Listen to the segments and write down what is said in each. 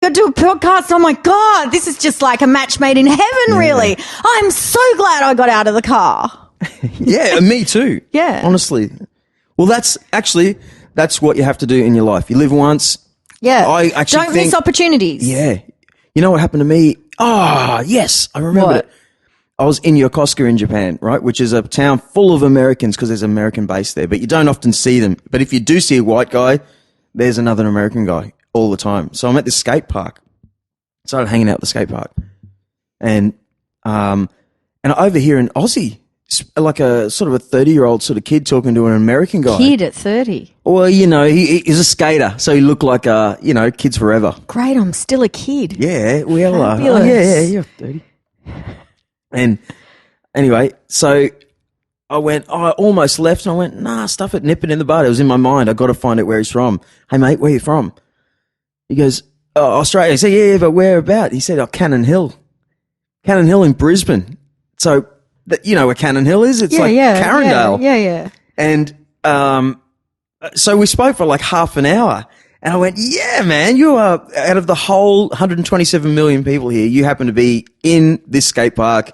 got to do a podcast. Oh, my God, this is just like a match made in heaven, really. I'm so glad I got out of the car. Yeah, me too. Yeah. Honestly. Well, that's what you have to do in your life. You live once. Yeah. I actually Don't miss opportunities. Yeah. You know what happened to me? Oh, yes. I remember it. I was in Yokosuka in Japan, right, which is a town full of Americans because there's an American base there, but you don't often see them. But if you do see a white guy, there's another American guy all the time. So I'm at this skate park. Started hanging out at the skate park. And I overhear an Aussie, like a sort of a 30-year-old sort of kid talking to an American guy. Kid at 30. Well, you know, he's a skater, so he looked like kids forever. Great, I'm still a kid. Yeah, we all are. Fabulous. Oh, yeah, you're 30. And anyway, so I almost left and I went, nah, stuff it, nip it in the bud. It was in my mind. I got to find out where he's from. Hey, mate, where are you from? He goes, oh, Australia. I said, yeah, but where about? He said, Cannon Hill. Cannon Hill in Brisbane. So, you know where Cannon Hill is? It's Carindale. Yeah. And so we spoke for like half an hour. And I went, yeah, man, you are out of the whole 127 million people here. You happen to be in this skate park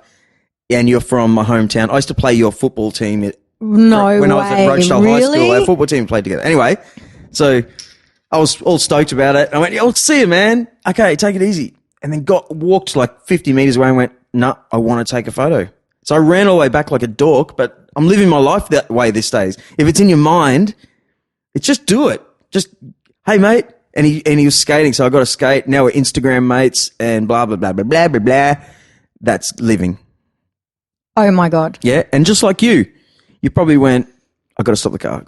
and you're from my hometown. I used to play your football team when I was at Rochdale High School. Our football team played together. Anyway, so I was all stoked about it. I went, I'll see you, man. Okay, take it easy. And then walked like 50 meters away and went, no, I want to take a photo. So I ran all the way back like a dork, but I'm living my life that way these days. If it's in your mind, it's just do it. Just, hey, mate. And he was skating, so I got to skate. Now we're Instagram mates and blah, blah, blah, blah, blah, blah, blah. That's living. Oh, my God. Yeah, and just like you probably went, I got to stop the car.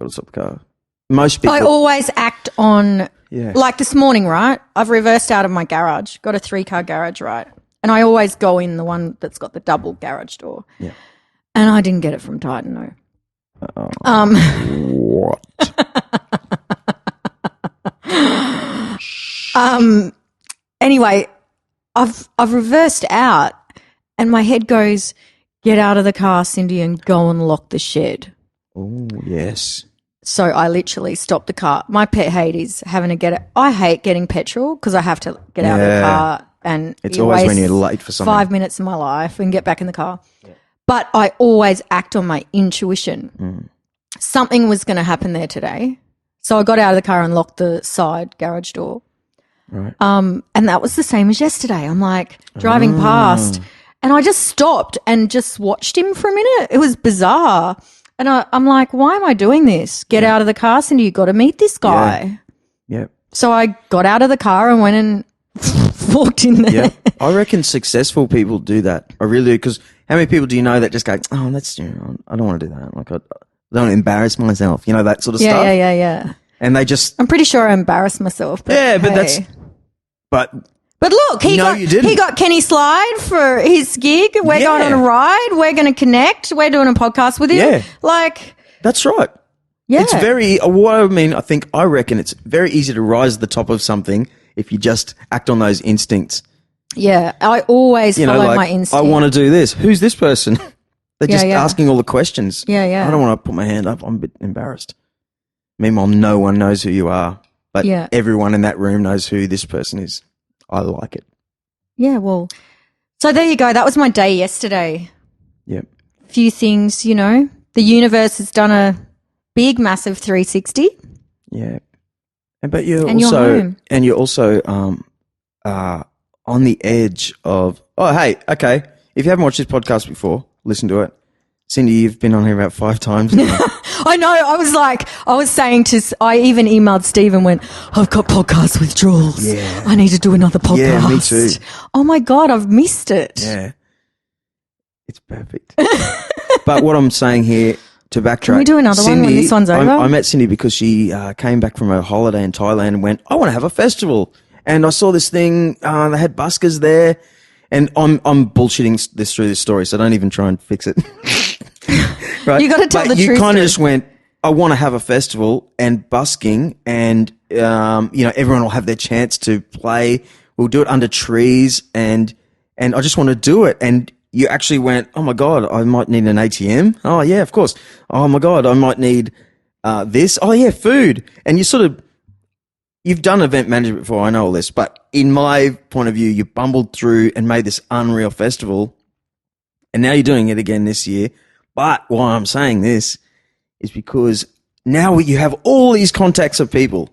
Most people. I always act on, like this morning, right? I've reversed out of my garage, got a 3-car garage, right? And I always go in the one that's got the double garage door. Yeah. And I didn't get it from Titan, no. What? Anyway, I've reversed out and my head goes, get out of the car, Cindy, and go and lock the shed. Oh, yes. So I literally stopped the car. My pet hate is having to get it. I hate getting petrol because I have to get out of the car and it's always when you're late for something. 5 minutes of my life and get back in the car. Yeah. But I always act on my intuition. Something was going to happen there today. So I got out of the car and locked the side garage door. Right. And that was the same as yesterday. I'm like driving past and I just stopped and just watched him for a minute. It was bizarre. And I'm like, why am I doing this? Get out of the car, Cindy. You got to meet this guy. Yeah. So I got out of the car and went and walked in there. Yeah. I reckon successful people do that. I really do. Because how many people do you know that just go, oh, that's, I don't want to do that. Like, I don't want to embarrass myself. That sort of stuff. Yeah. And they just. I'm pretty sure I embarrassed myself. But but hey. that's. But look, he got Kenny Slide for his gig. We're going on a ride. We're going to connect. We're doing a podcast with him. Yeah. Like. That's right. Yeah. It's very, I reckon it's very easy to rise to the top of something if you just act on those instincts. Yeah. I always follow my instinct. I want to do this. Who's this person? They're just asking all the questions. Yeah. I don't want to put my hand up. I'm a bit embarrassed. Meanwhile, no one knows who you are, but everyone in that room knows who this person is. I like it. Yeah, well, so there you go. That was my day yesterday. Yep. Few things, the universe has done a big, massive 360. Yeah. But you're also on the edge of, okay. If you haven't watched this podcast before, listen to it. Cindy, you've been on here about 5 times now. I know. I even emailed Steve and went, I've got podcast withdrawals. Yeah. I need to do another podcast. Yeah, me too. Oh my God, I've missed it. Yeah. It's perfect. But what I'm saying here, to backtrack. Can we do another one when this one's over? I met Cindy because she came back from a holiday in Thailand and went, I want to have a festival. And I saw this thing, they had buskers there. And I'm bullshitting this through this story, so don't even try and fix it. Right? You got to tell the truth. You kind of just went, I want to have a festival and busking and, everyone will have their chance to play. We'll do it under trees and I just want to do it. And you actually went, oh my God, I might need an ATM. Oh yeah, of course. Oh my God, I might need, this. Oh yeah, food. And you you've done event management before, I know all this, but in my point of view, you bumbled through and made this unreal festival, and now you're doing it again this year. But why I'm saying this is because now you have all these contacts of people.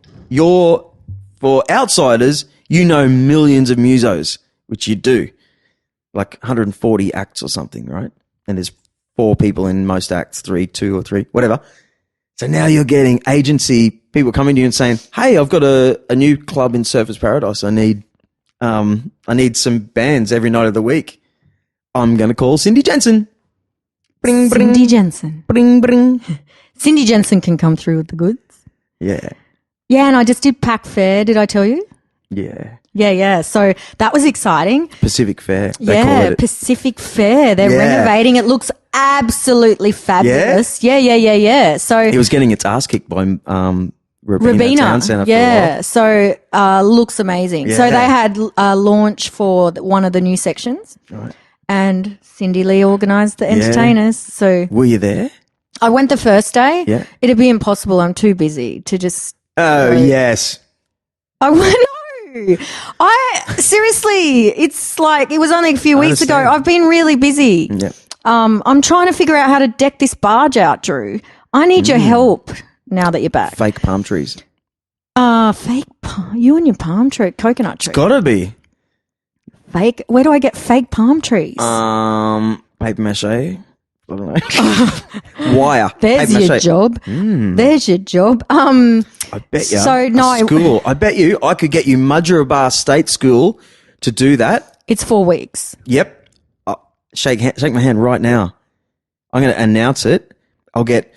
For outsiders, you know millions of musos, which you do, like 140 acts or something, right? And there's 4 people in most acts, 2 or 3, whatever. So now you're getting agency people coming to you and saying, "Hey, I've got a new club in Surfers Paradise. I need some bands every night of the week. I'm going to call Cindy Jensen." Bring, bring. Cindy Jensen. Bring, bring. Cindy Jensen can come through with the goods. Yeah. Yeah, and I just did Pack Fair. Did I tell you? Yeah. Yeah. So that was exciting. Pacific Fair. They call it. Pacific Fair. They're renovating. It looks absolutely fabulous. Yeah. So it was getting its ass kicked by Rabina Town Centre for a while. So looks amazing. Yeah. So they had a launch for one of the new sections. Right. And Cindy Lee organised the entertainers. So were you there? I went the first day. Yeah. It'd be impossible. I'm too busy to just. Oh, yes. I know. Seriously, it's like it was only a few weeks ago. I've been really busy. Yeah. I'm trying to figure out how to deck this barge out, Drew. I need your help now that you're back. Fake palm trees. You and your palm tree, coconut tree. It's got to be. Fake? Where do I get fake palm trees? Paper mache. I don't know. Wire. There's paper your mache. job. There's your job. I bet you. So no, school. I bet you. I could get you Mudgeeraba State School to do that. It's 4 weeks. Yep. Shake my hand right now. I'm going to announce it. I'll get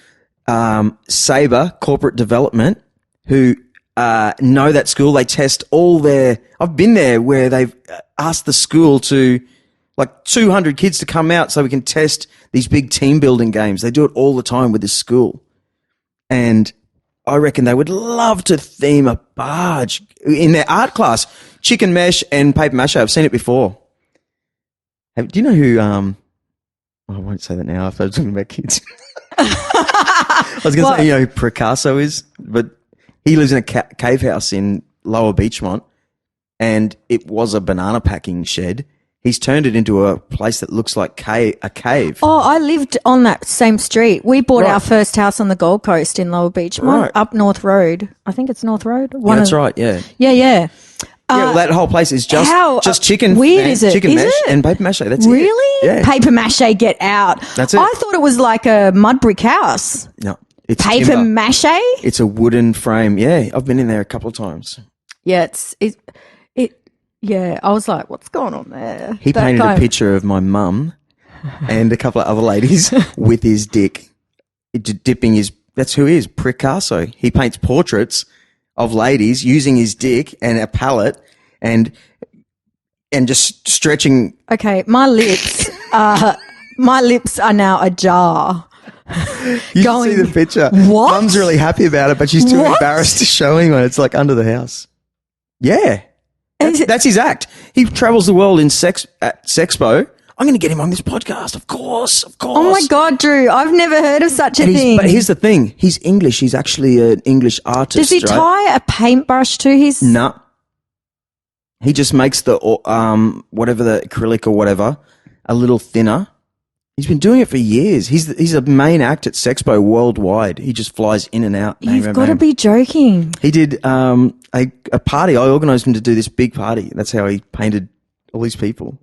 Sabre Corporate Development, who know that school. They test all their. I've been there where they've asked the school to, like 200 kids to come out so we can test these big team building games. They do it all the time with this school. And I reckon they would love to theme a barge in their art class. Chicken mesh and paper mache. I've seen it before. Do you know who, I won't say that now if I was talking about kids. I was going to say, you know who Picasso is? But he lives in a cave house in Lower Beachmont, and it was a banana packing shed. He's turned it into a place that looks like a cave. Oh, I lived on that same street. We bought our first house on the Gold Coast in Lower Beachmont, up North Road. I think it's North Road. That's right, yeah. Yeah. Yeah, well, that whole place is just chicken. Weird, is it? Chicken mesh and paper mache. That's it. Really? Yeah. Paper mache, get out. That's it. I thought it was like a mud brick house. No, it's paper timber. mache. It's a wooden frame. Yeah, I've been in there a couple of times. Yeah, yeah. I was like, what's going on there? He painted a picture of my mum and a couple of other ladies with his dick, dipping his. That's who he is, Picasso. He paints portraits of ladies using his dick and a palette and just stretching. Okay, my lips are now ajar. You can see the picture. What? Mum's really happy about it, but she's too embarrassed to show anyone. It's like under the house. Yeah. That's his act. He travels the world in Sexpo. I'm going to get him on this podcast, of course. Oh my God, Drew! I've never heard of such a thing. But here's the thing: he's English. He's actually an English artist. Does he tie a paintbrush to his? No. He just makes the whatever the acrylic or whatever a little thinner. He's been doing it for years. He's a main act at Sexpo worldwide. He just flies in and out. You've got to be joking. He did a party. I organised him to do this big party. That's how he painted all these people.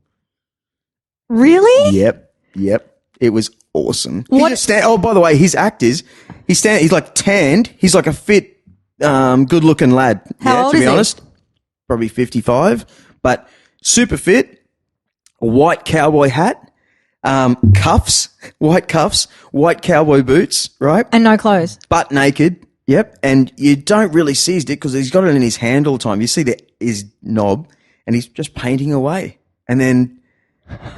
Really? Yep. It was awesome. What? By the way, his act is he's like tanned. He's like a fit, good-looking lad. How old to is be honest, probably 55, but super fit. A white cowboy hat, cuffs, white cowboy boots, right? And no clothes. Butt naked. Yep. And you don't really see his dick because he's got it in his hand all the time. You see his knob, and he's just painting away, and then.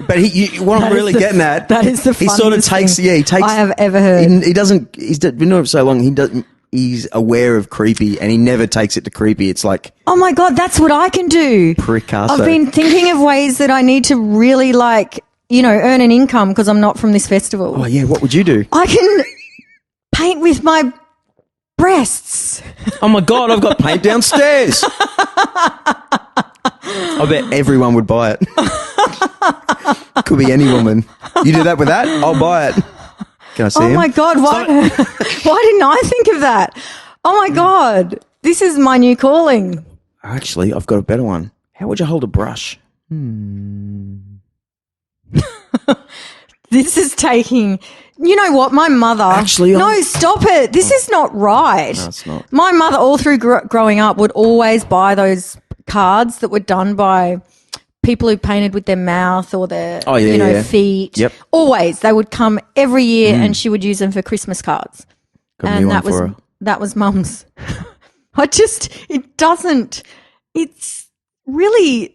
But what I'm really getting at, that is the he sort of takes, he takes. I have ever heard. He doesn't. He's been doing it for so long. He's aware of creepy, and he never takes it to creepy. It's like, oh my God, that's what I can do. Picasso. I've been thinking of ways that I need to really earn an income because I'm not from this festival. Oh yeah, what would you do? I can paint with my breasts. Oh my God, I've got paint downstairs. I bet everyone would buy it. Could be any woman. You do that with that? I'll buy it. Can I see Oh him? my God, why didn't I think of that? Oh my God, this is my new calling. Actually, I've got a better one. How would you hold a brush? This is taking, you know what, my mother. Actually, no, stop it. This is not right. No, it's not. My mother, all through growing up, would always buy those cards that were done by people who painted with their mouth or their, feet. Yep. Always. They would come every year and she would use them for Christmas cards. Got a And new that one was for her. that was Mum's. It's really?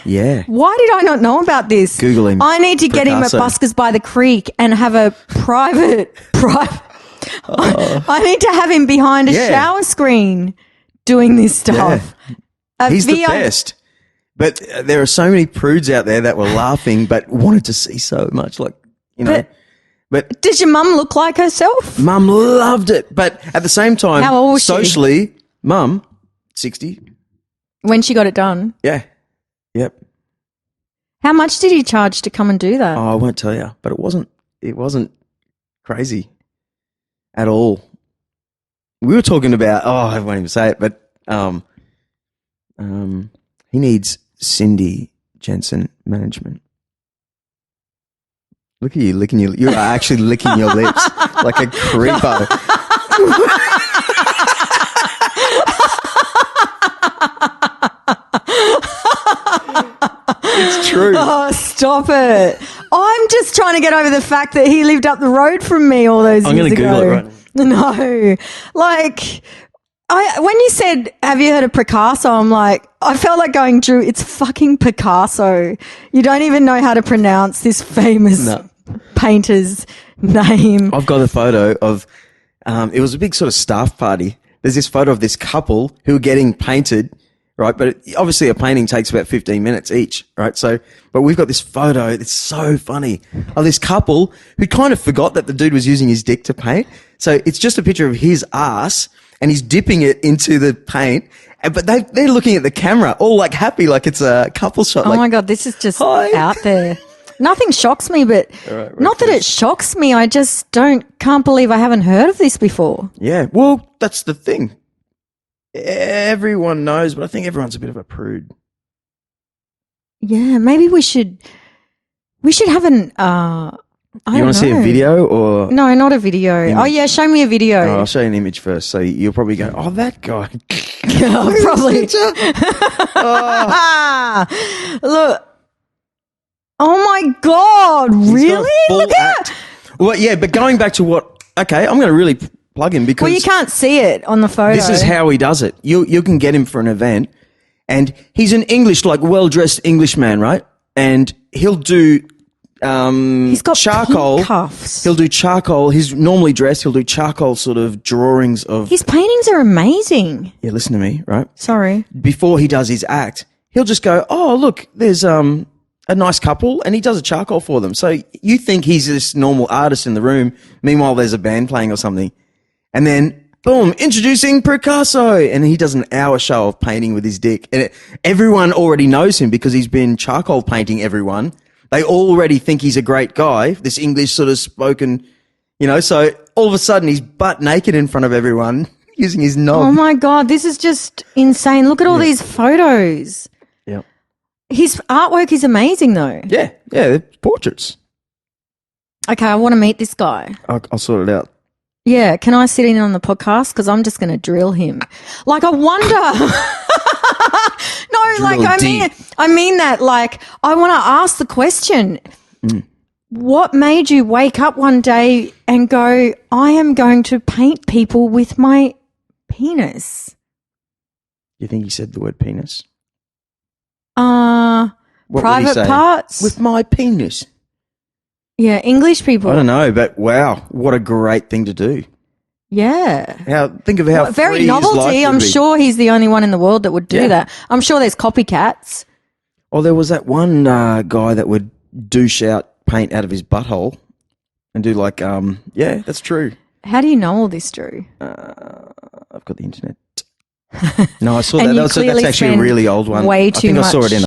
Yeah. Why did I not know about this? Google him. I need to get him at Picasso. Buskers by the Creek and have a private. I need to have him behind a Yeah. shower screen doing this stuff. He's the best. But there are so many prudes out there that were laughing but wanted to see so much, like, you know. But does your mum look like herself? Mum loved it. But at the same time, How old was she? socially, Mum, 60. When she got it done. Yeah. Yep. How much did he charge to come and do that? Oh, I won't tell you. But it wasn't crazy at all. We were talking about, I won't even say it, but he needs Cindy Jensen management. Look at you licking you are actually licking your lips like a creepo. It's true. Oh, stop it. I'm just trying to get over the fact that he lived up the road from me all those I'm years going to ago. Google it right now. No. Like, when you said, have you heard of Picasso? I'm like, I felt like going, Drew, it's fucking Picasso. You don't even know how to pronounce this famous painter's name. I've got a photo of, it was a big sort of staff party. There's this photo of this couple who are getting painted, right? But obviously a painting takes about 15 minutes each, right? So, but we've got this photo. It's so funny of this couple who kind of forgot that the dude was using his dick to paint. So it's just a picture of his ass and he's dipping it into the paint. But they're looking at the camera all like happy, like it's a couple shot. Oh my God, this is just Hi. out there. Nothing shocks me, but not that it shocks me. I just can't believe I haven't heard of this before. Yeah. Well, that's the thing. Everyone knows, but I think everyone's a bit of a prude. Yeah, maybe we should have an, I You want to see a video or? No, not a video. Image. Oh yeah, show me a video. Oh, I'll show you an image first. So you'll probably go, oh, that guy. Probably. Look. Oh my God, really? Look at. Well, yeah, but going back to okay, I'm going to really plug him because. Well, you can't see it on the photo. This is how he does it. You can get him for an event and he's an English, like well-dressed Englishman, right? And he'll do, he's got charcoal pink cuffs. He'll do charcoal. He's normally dressed. He'll do charcoal sort of drawings of. His paintings are amazing. Yeah, listen to me, right? Sorry. Before he does his act, he'll just go, oh, look, there's a nice couple, and he does a charcoal for them. So you think he's this normal artist in the room. Meanwhile, there's a band playing or something. And then, boom, introducing Picasso. And he does an hour show of painting with his dick. And everyone already knows him because he's been charcoal painting everyone. They already think he's a great guy, this English sort of spoken, so all of a sudden he's butt naked in front of everyone using his knob. Oh my God, this is just insane. Look at all these photos. Yeah. His artwork is amazing though. Yeah, they're portraits. Okay, I want to meet this guy. I'll sort it out. Yeah, can I sit in on the podcast? Because I'm just going to drill him. Like, I wonder. No, like, I mean that. Like, I want to ask the question. What made you wake up one day and go, I am going to paint people with my penis? You think he said the word penis? What What would he private say? parts? With my penis. Yeah, English people. I don't know, but wow, what a great thing to do. Yeah. Think of how Very free his life novelty. would I'm be. sure he's the only one in the world that would do that. I'm sure there's copycats. Oh, there was that one guy that would douche out paint out of his butthole and do like, yeah, that's true. How do you know all this, Drew? I've got the internet. No, I saw And that. you That's clearly actually a spend really old one. way I too think I saw much- it in